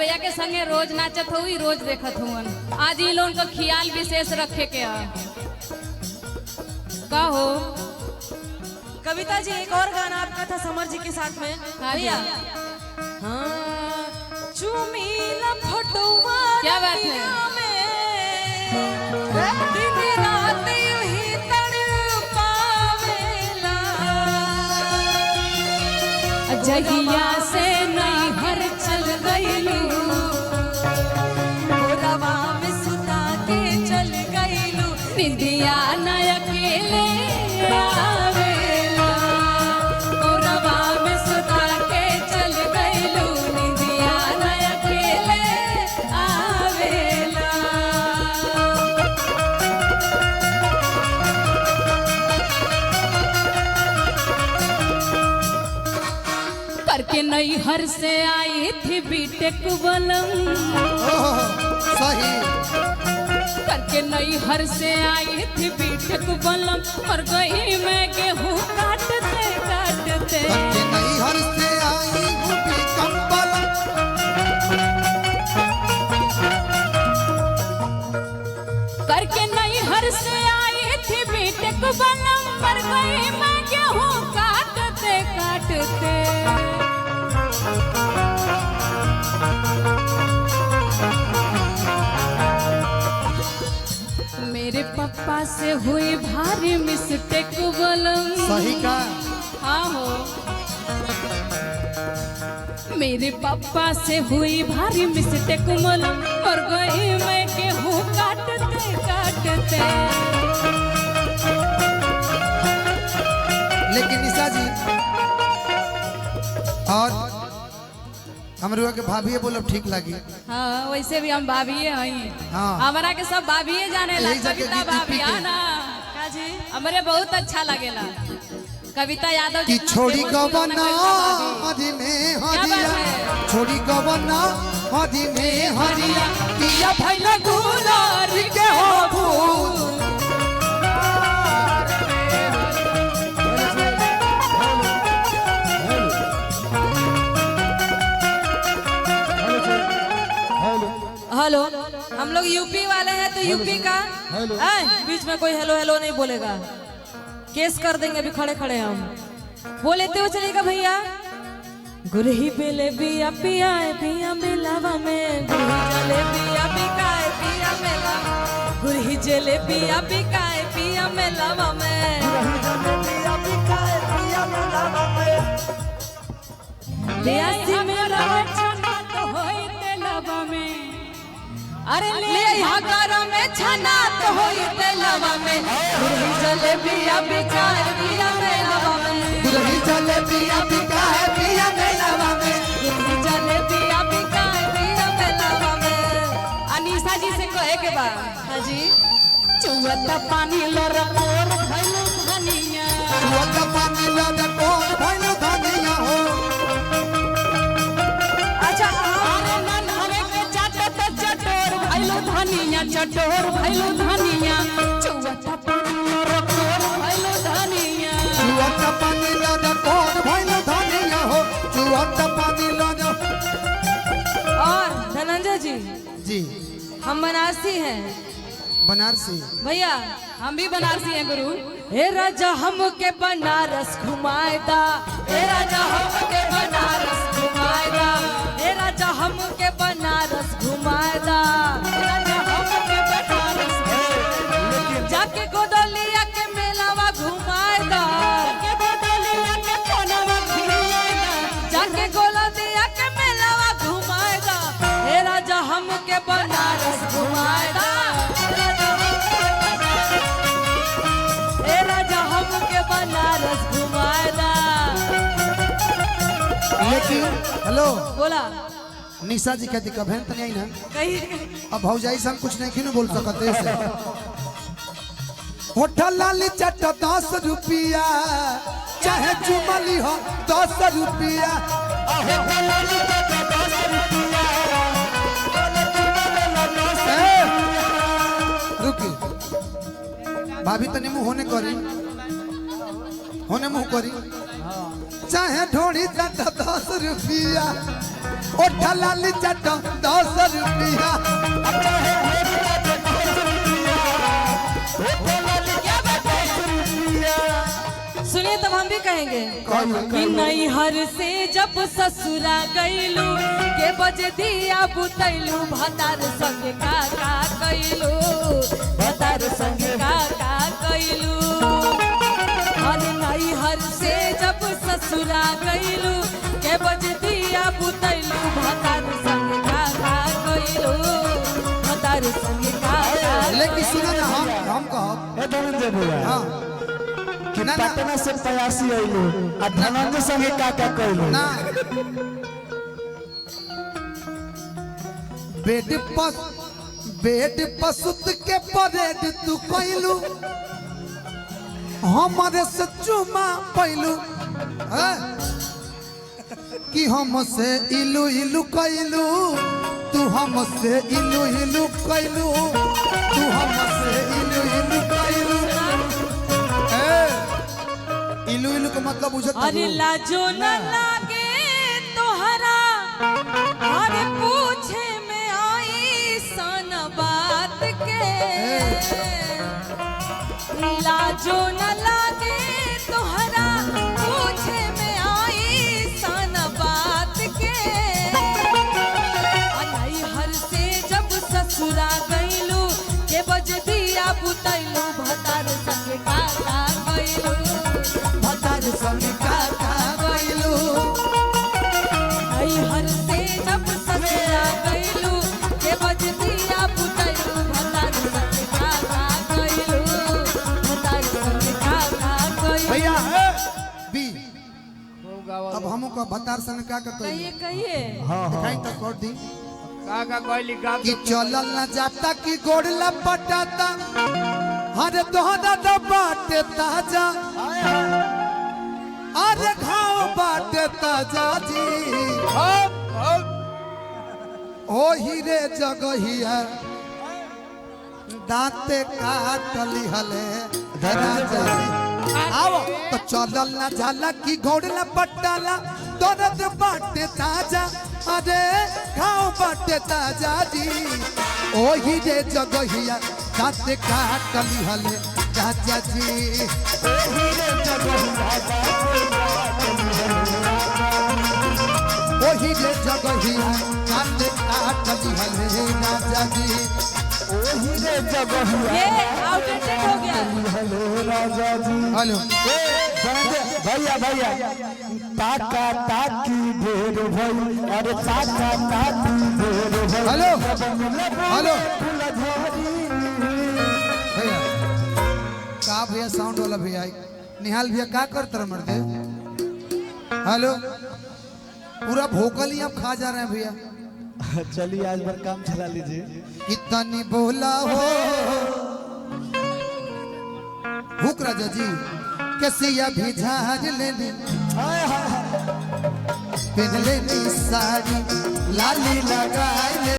भैया के संगे रोज नाचत हुई, रोज देखत हुन। आज इन लोगन का ख्याल विशेष रखे के का हो। कविता जी एक और गाना आपका था समर जी के साथ में। भैया चुमीला फोटोवा क्या बात है। दिन रात यूं ही तड़पावेला, जहिया से नहीं हर चल गईलू, गोरवा में सुता के चल गईलू, निंदिया न अकेले आवेला। गोरवा में सुता के चल गईलू, निंदिया न अकेले आवेला। करके नई हर से आई थी बीटेक बलम, सही करके नई हर से आई थी बीटेक बलम, मर गई मैं गेहूं काटते काटते। करके नहीं हर से आई हूँ भी कंबल, करके नई हर से आई थी बीटेक बलम, मर गई मैं गेहूं काटते काटते। मेरे पापा से हुई भारी मिस्टेक बलम। सही का हाँ हो। मेरे पापा से हुई भारी मिस्टेक बलम, मर गई मैं गेहूं काटते काटते। लेकिन निशा जी और हमरुआ के भाभी बोलब ठीक लगी। हाँ वैसे भी हम भाभीए हैं। हाँ। हमारा के सब भाभीए जाने ला। यही जाके कविता गीत भाभी पी के। है ना हमारे बहुत अच्छा लगेला। कविता यादव कि जितना छोड़ी फेमस हुई गवना उतना कविता हदी में क्या बात हदिया, है? छोड़ी गवना हदी में हदिया, पिया भैया गुलार के हो फूल। हेलो, हम लोग यूपी वाले हैं तो यूपी का बीच में कोई हेलो हेलो नहीं बोलेगा, केस कर देंगे अभी खड़े खड़े हम। वो लेते हुए चलेगा भैया। गुरही बेले बिया पिया पिया मेलावा में, गुरही जले बिया बिकाए पिया मेला, गुरही जले बिया बिकाए पिया मेलावा में, ले आई मेरा छना तो होई तेलवा में। अरे ले यहाँ कारा में छना तो होई तेलवा में, गुरही जले बिया बिकाए पिया मेलावा में, दुल्ही चले पिया बिकाए पिया मेलावा में, गुरही जले बिया बिकाए पिया मेलावा में। अनीसा जी से कहे के बाद हाँ जी। चुवता पानी लर और भइलो धनिया। चुवता पानी लद कौन भइलो धनिया हो। अच्छा अरे मन हवे के चाटत चटोर भइलो धनिया, चटोर भइलो धनिया। चुवता पानी लर और भइलो धनिया। चुवता पानी लद कौन भइलो धनिया हो, चुवता पानी लद। और धनंजय जी जी हम बनारसी हैं बनारसी। भैया। हम भी बनारसी हैं गुरु। हे राजा हमके बनारस घुमाएगा, हे राजा हमके बनारस घुमाएगा, हे राजा हमके बनारस घुमाएगा, हे राजा हमके बनारस घुमाएगा। जाके गोदलिया के मेलावा घुमाएगा, जाके गोदलिया के कोनावा घुमाएगा, जाके गोदलिया के मेलावा घुमाएगा, हे राजा हमके बनारस घुमाएगा, हे राजा हमके बनारस घुमाएगा। लेकिन हेलो बोला निशा जी कहती कभेन तो नहीं ना, कहीं अब भौजाई से हम कुछ नहीं क्यों बोल सकते से। होटल लाली चट 10 रुपया, चाहे चुमली हो 10 रुपया। रुकी भाभी तनी मुंह होने करी, होने मुंह करी। चाहे ढोड़ी चट 10 रुपया, ओठा लाली चट 10 रुपया सुनिए तब हम भी कहेंगे कि नैहर से जब ससुरा गईलू के बजे दिया बुतैलू भतार संग का कैलू भतार संग का कैलू अरे नैहर से जब ससुरा गईलू के बजे दिया बुतैलू भतार संग का कैलू भतार संग का लेकिन सुनो ना हम कहब ए धनंजय भैया हां कि पटना से प्रयासी आइलो आ धनंजय संगे का कइलो ना बेड पसुत के परेड तू कइलू हमारे से चुमा पैलू कि हमसे इलू इलू कइलू तू हमसे इलू इलू कइलू तू हमसे इलू इलू कइलू इलू इलू का मतलब बुझत अरे लाजो न लागे तोहरा अरे पूछे में आई सन बात के लाजो न लागे तोहरा पूछे में आई सन बात के अनाई हर से जब ससुरा गईलू के बज दिया बुतैलू भतार संग का गईलू भतार संग का गईलू आई हर से जब ससुरा गईलू के बज दिया बुतैलू भतार संग का गईलू भतार संग का गईलू भैया बी अब हमो का भतार संग का कहिए कहिए दिखाई तो कर दी काका कोई कि चलल न जाता कि गोड़ लपटाता हरे तोहरा तो बाटे ताजा अरे घाव बाटे ताजा जी ओ हीरे जगहिया दांते काटली हले राजा जी आओ तो चलल न जाला कि गोड़ लपटाला दर्द बाटे ताजा अरे घाव बाटे ताजा जी ओ हीरे जगहिया दांते काटली हले राजा जी ओ हीरे जगहिया दांते काटली हले राजा जी ओ हीरे जगहिया ये आउटडेटेड हो गया हेलो राजा जी हेलो भैया भैया ताका ताकी ढेर भई अरे ताका ताकी ढेर भई हेलो हेलो भैया का भैया साउंड वाला भैया निहाल भैया का करते रहे मर्दे हेलो पूरा भोकल ही आप खा जा रहे हैं भैया चलिए आज भर काम चला लीजिए कितनी बोला हो भूख राजा जी कैसिया भी झाड़ लेनी पहन लेनी साड़ी लाली लगाए